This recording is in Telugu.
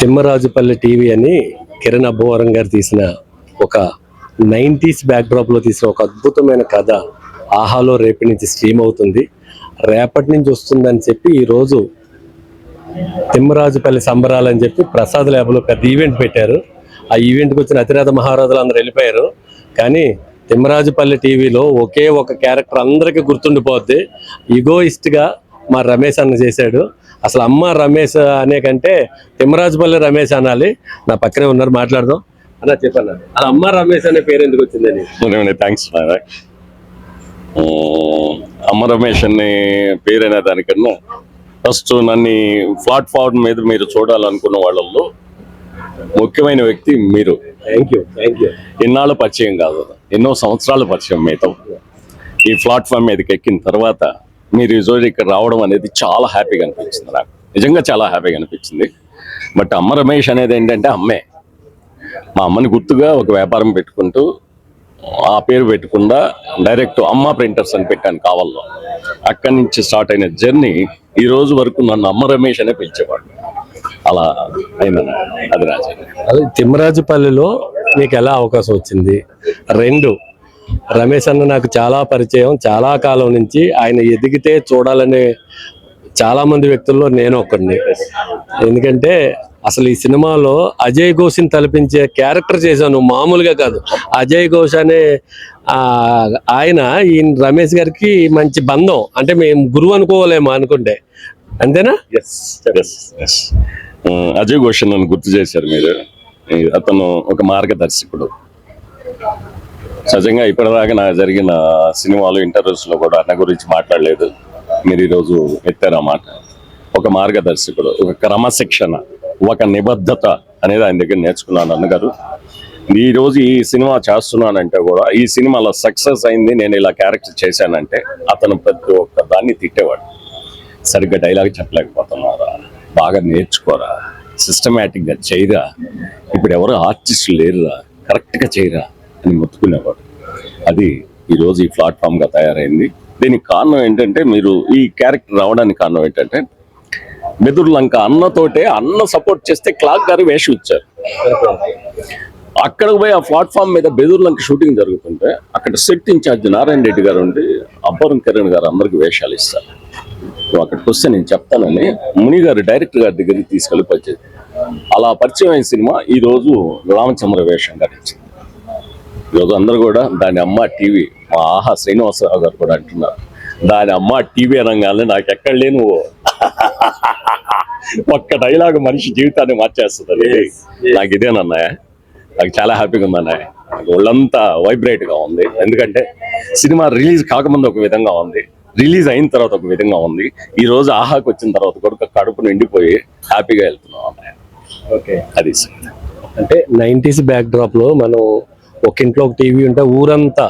తిమ్మరాజుపల్లి టీవీ అని కిరణ్ అబ్బవరం గారు తీసిన ఒక 90s బ్యాక్డ్రాప్ లో తీసిన ఒక అద్భుతమైన కథ ఆహాలో రేపటి నుంచి స్ట్రీమ్ అవుతుంది. రేపటి నుంచి వస్తుందని చెప్పి ఈ రోజు తిమ్మరాజుపల్లి సంబరాలు అని చెప్పి ప్రసాద్ ల్యాబ్ లో పెద్ద ఈవెంట్ పెట్టారు. ఆ ఈవెంట్కి వచ్చిన అతిరథ మహారాజులు అందరూ వెళ్ళిపోయారు. కానీ తిమ్మరాజుపల్లి టీవీలో ఒకే ఒక క్యారెక్టర్ అందరికీ గుర్తుండిపోద్ది. ఈగోయిస్ట్ గా మా రమేష్ అన్న చేశాడు. అసలు అమ్మ రమేష్ అనే కంటే తిమ్మరాజుపల్లి రమేష్ అనాలి. నా పక్కనే ఉన్నారు, మాట్లాడదాం. అలా చెప్పాను, అలా అమ్మ రమేష్ అనే పేరు ఎందుకు వచ్చిందని? థ్యాంక్స్. అమ్మ రమేష్ అనే పేరైన దానికన్నా ఫస్ట్ నన్ను ప్లాట్ఫామ్ మీద మీరు చూడాలనుకున్న వాళ్ళల్లో ముఖ్యమైన వ్యక్తి మీరు. Thank you. ఇన్నాళ్ళు పరిచయం కాదు, ఎన్నో సంవత్సరాల పరిచయం మీతో. ఈ ప్లాట్ఫామ్ మీదకి ఎక్కిన తర్వాత మీరు ఈరోజు ఇక్కడ రావడం అనేది చాలా హ్యాపీగా అనిపించింది. నాకు నిజంగా చాలా హ్యాపీగా అనిపించింది. బట్ అమ్మ రమేష్ అనేది ఏంటంటే అమ్మే. మా అమ్మని గుర్తుగా ఒక వ్యాపారం పెట్టుకుంటూ ఆ పేరు పెట్టకుండా డైరెక్ట్ అమ్మ ప్రింటర్స్ అని పెట్టాను కావాల్లో. అక్కడి నుంచి స్టార్ట్ అయిన జర్నీ ఈ రోజు వరకు నన్ను అమ్మ రమేష్ అనే పిలిచేవాడు. అలా అయిందన్న. అది రాజు. అదే తిమ్మరాజుపల్లిలో మీకు ఎలా అవకాశం వచ్చింది? రెండు, రమేష్ అన్న నాకు చాలా పరిచయం, చాలా కాలం నుంచి. ఆయన ఎదిగితే చూడాలనే చాలా మంది వ్యక్తుల్లో నేను ఒకడిని. ఎందుకంటే అసలు ఈ సినిమాలో అజయ్ ఘోష్ని తలపించే క్యారెక్టర్ చేశాను, మామూలుగా కాదు. అజయ్ ఘోష్ అనే ఆయన ఈ రమేష్ గారికి మంచి బంధం. అంటే మేము గురువు అనుకోలేము అనుకుంటే, అంతేనా? అజయ్ ఘోష్ నన్ను గుర్తు చేశారు మీరు. అతను ఒక మార్గదర్శకుడు. సహజంగా ఇప్పటిదాకా నాకు జరిగిన సినిమాలు ఇంటర్వ్యూస్ లో కూడా అన్న గురించి మాట్లాడలేదు. మీరు ఈరోజు ఎత్తారు ఆ మాట. ఒక మార్గదర్శకుడు, ఒక క్రమశిక్షణ, ఒక నిబద్ధత అనేది ఆయన దగ్గర నేర్చుకున్నాను అన్నగారు. ఈ రోజు ఈ సినిమా చేస్తున్నానంటే కూడా, ఈ సినిమాలో సక్సెస్ అయింది నేను ఇలా క్యారెక్టర్ చేశానంటే అతను ప్రతి ఒక్క దాన్ని తిట్టేవాడు. సరిగ్గా డైలాగ్ చెప్పలేకపోతున్నారా, బాగా నేర్చుకోరా, సిస్టమేటిక్ గా చేయరా, ఇప్పుడు ఎవరు ఆర్టిస్టులు లేరురా, కరెక్ట్ గా చేయరా అని మొత్తుకునేవాడు. అది ఈరోజు ఈ ప్లాట్ఫామ్ గా తయారైంది. దీనికి కారణం ఏంటంటే, మీరు ఈ క్యారెక్టర్ రావడానికి కారణం ఏంటంటే, బెదుర్లంక అన్నతోటే అన్న సపోర్ట్ చేస్తే క్లాక్ గారు వేషం ఇచ్చారు. అక్కడికి పోయి ఆ ప్లాట్ఫామ్ మీద బెదుర్లంక షూటింగ్ జరుగుతుంటే అక్కడ సెట్ ఇన్ఛార్జ్ నారాయణ రెడ్డి గారు ఉండి అబ్బవరం కిరణ్ గారు అందరికి వేషాలు ఇస్తారు. అక్కడికి వస్తే నేను చెప్తానని ముని గారు డైరెక్టర్ గారి దగ్గరికి తీసుకెళ్ళి పరిచయం. అలా పరిచయం అయిన సినిమా ఈ రోజు రామచంద్ర వేషం గారు ఇచ్చింది. ఈరోజు అందరూ కూడా దాని అమ్మ టీవీ, మా ఆహా శ్రీనివాసరావు గారు కూడా అంటున్నారు, దాని అమ్మ టీవీ అనగానే నాకు ఎక్కడ లేను ఒక్క డైలాగ్ మనిషి జీవితాన్ని మార్చేస్తుంది. నాకు ఇదేనన్నాయ, నాకు చాలా హ్యాపీగా ఉందన్నాయ. నాకు ఒళ్ళంతా వైబ్రేట్ గా ఉంది. ఎందుకంటే సినిమా రిలీజ్ కాకముందు ఒక విధంగా ఉంది, రిలీజ్ అయిన తర్వాత ఒక విధంగా ఉంది. ఈ రోజు ఆహాకి వచ్చిన తర్వాత కూడా కడుపు నిండిపోయి హ్యాపీగా వెళ్తున్నాం అన్నాయ. ఓకే, అది అంటే 90s బ్యాక్ డ్రాప్ లో మనం ఒక ఇంట్లో ఒక టీవీ ఉంటే ఊరంతా